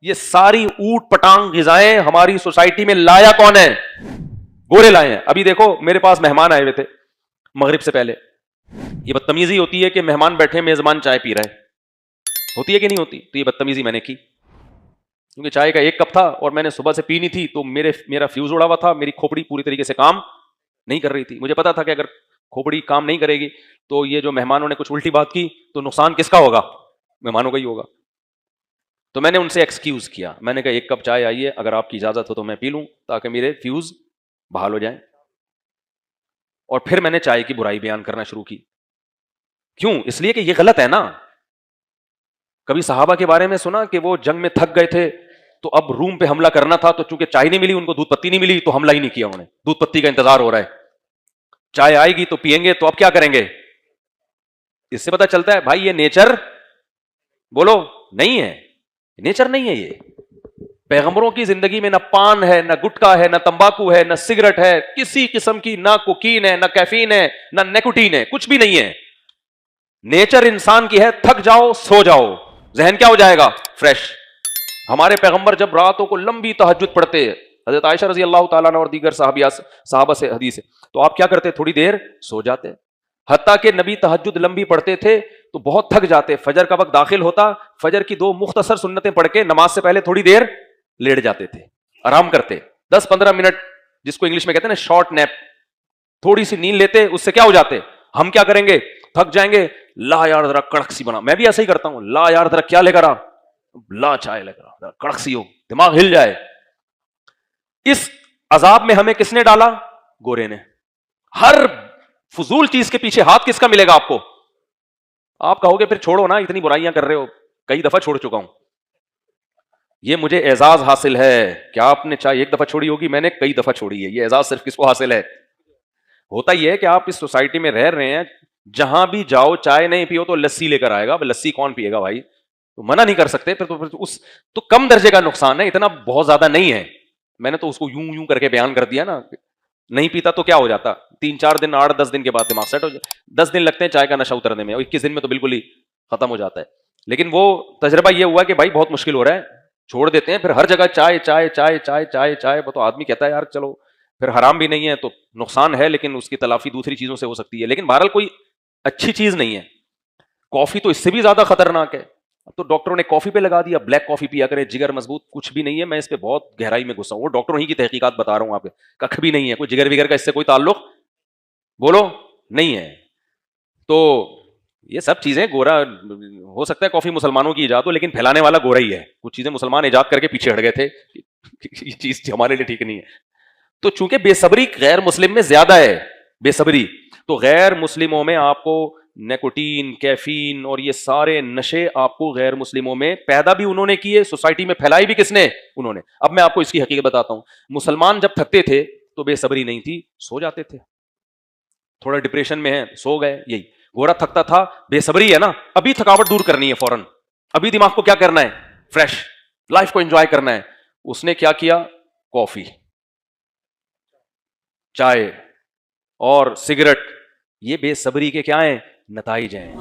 یہ ساری اوٹ پٹانگ غذائیں ہماری سوسائٹی میں لایا کون ہے؟ گورے لائے ہیں. ابھی دیکھو میرے پاس مہمان آئے ہوئے تھے مغرب سے پہلے. یہ بدتمیزی ہوتی ہے کہ مہمان بیٹھے میزبان چائے پی رہا ہے, ہوتی ہے کہ نہیں ہوتی؟ تو یہ بدتمیزی میں نے کی, کیونکہ چائے کا ایک کپ تھا اور میں نے صبح سے پینی تھی, تو میرا فیوز اڑا ہوا تھا, میری کھوپڑی پوری طریقے سے کام نہیں کر رہی تھی. مجھے پتا تھا کہ اگر کھوپڑی کام نہیں کرے گی تو یہ جو مہمانوں نے کچھ الٹی بات کی تو نقصان کس کا ہوگا؟ مہمانوں کا ہی ہوگا. تو میں نے ان سے ایکسکیوز کیا, میں نے کہا ایک کپ چائے آئیے, اگر آپ کی اجازت ہو تو میں پی لوں تاکہ میرے فیوز بحال ہو جائیں. اور پھر میں نے چائے کی برائی بیان کرنا شروع کی. کیوں؟ اس لیے کہ یہ غلط ہے نا. کبھی صحابہ کے بارے میں سنا کہ وہ جنگ میں تھک گئے تھے تو اب روم پہ حملہ کرنا تھا, تو چونکہ چائے نہیں ملی ان کو, دودھ پتی نہیں ملی, تو حملہ ہی نہیں کیا انہوں نے. دودھ پتی کا انتظار ہو رہا ہے, چائے آئے گی تو پیئیں گے, تو اب کیا کریں گے؟ اس سے پتا چلتا ہے بھائی یہ نیچر بولو نہیں ہے, نیچر نہیں ہے. یہ پیغمبروں کی زندگی میں نہ پان ہے, نہ گٹکا ہے, نہ تمباکو ہے, نہ سگریٹ ہے, کسی قسم کی نہ کوکین ہے, نہ کیفین ہے, نہ نیکوٹین ہے, کچھ بھی نہیں ہے. نیچر انسان کی ہے تھک جاؤ سو جاؤ, ذہن کیا ہو جائے گا؟ فریش. ہمارے پیغمبر جب راتوں کو لمبی تہجد پڑھتے, حضرت عائشہ رضی اللہ تعالیٰ عنہ اور دیگر صحابہ سے حدیث ہے, تو آپ کیا کرتے؟ تھوڑی دیر سو جاتے. حتیٰ کہ نبی تہجد لمبی پڑھتے تھے تو بہت تھک جاتے, فجر کا وقت داخل ہوتا, فجر کی 2 مختصر سنتیں پڑھ کے نماز سے پہلے تھوڑی دیر لیٹ جاتے تھے, آرام کرتے, 10-15 منٹ, جس کو انگلش میں کہتے ہیں نا شارٹ نیپ, تھوڑی سی نیند لیتے, اس سے کیا ہو جاتے؟ ہم کیا کریں گے؟ تھک جائیں گے, لا یار ذرا کڑک سی بنا, میں بھی ایسا ہی کرتا ہوں, لا یار ذرا کیا لے کر آ, لا چائے لے کر آ, ذرا کڑک سی ہو, دماغ ہل جائے. اس عذاب میں ہمیں کس نے ڈالا؟ گورے نے. ہر فضول چیز کے پیچھے ہاتھ کس کا ملے گا آپ کو؟ آپ کہو گے پھر چھوڑو نا, اتنی برائیاں کر رہے ہو, کئی دفعہ چھوڑ چکا ہوں. یہ مجھے اعزاز حاصل ہے. کیا آپ نے چائے ایک دفعہ چھوڑی ہوگی؟ میں نے کئی دفعہ چھوڑی ہے. یہ اعزاز صرف کس کو حاصل ہے؟ ہوتا یہ ہے کہ آپ اس سوسائٹی میں رہ رہے ہیں, جہاں بھی جاؤ چائے نہیں پیو تو لسی لے کر آئے گا. لسی کون پیے گا بھائی؟ تو منع نہیں کر سکتے. پھر تو کم درجے کا نقصان ہے, اتنا بہت زیادہ نہیں ہے. میں نے تو اس کو یوں کر کے بیان کر دیا نا. نہیں پیتا تو کیا ہو جاتا؟ 3-4 دن 8-10 دن کے بعد دماغ سیٹ ہو جائے. 10 دن لگتے ہیں چائے کا نشہ اترنے میں, اور 21 دن میں تو بالکل ہی ختم ہو جاتا ہے. لیکن وہ تجربہ یہ ہوا کہ بھائی بہت مشکل ہو رہا ہے, چھوڑ دیتے ہیں. پھر ہر جگہ چائے چائے چائے چائے چائے چائے, وہ تو آدمی کہتا ہے یار چلو پھر حرام بھی نہیں ہے تو نقصان ہے, لیکن اس کی تلافی دوسری چیزوں سے ہو سکتی ہے. لیکن بہرحال کوئی اچھی چیز نہیں ہے. کافی تو اس سے بھی زیادہ خطرناک ہے. اب تو ڈاکٹروں نے کافی پہ لگا دیا, بلیک کافی پیا کرے, جگر مضبوط. کچھ بھی نہیں ہے, میں اس پہ بہت گہرائی میں گھسا ہوں, وہ ڈاکٹروں ہی کی تحقیقات بتا رہا ہوں آپ کو. کچھ بھی نہیں ہے, کوئی جگر وگر کا اس سے کوئی تعلق بولو نہیں ہے. تو یہ سب چیزیں, گورا ہو سکتا ہے کافی مسلمانوں کی ایجاد ہو, لیکن پھیلانے والا گورا ہی ہے. کچھ چیزیں مسلمان ایجاد کر کے پیچھے ہٹ گئے تھے, یہ چیز ہمارے لیے ٹھیک نہیں ہے. تو چونکہ بے صبری غیر مسلم میں زیادہ ہے, بے صبری, تو غیر مسلموں میں آپ کو نیکوٹین, کیفین اور یہ سارے نشے آپ کو غیر مسلموں میں پیدا بھی انہوں نے کیے, سوسائٹی میں پھیلائی بھی کس نے؟ انہوں نے. اب میں آپ کو اس کی حقیقت بتاتا ہوں. مسلمان جب تھکتے تھے تو بے صبری نہیں تھی, سو جاتے تھے. تھوڑا ڈپریشن میں ہے, سو گئے. یہی گورا تھکتا تھا, بے صبری ہے نا, ابھی تھکاوٹ دور کرنی ہے فوراً, ابھی دماغ کو کیا کرنا ہے؟ فریش, لائف کو انجوائے کرنا ہے. اس نے کیا کیا؟ کافی, چائے اور سگریٹ, یہ بے صبری کے کیا ہیں؟ نتائج ہیں.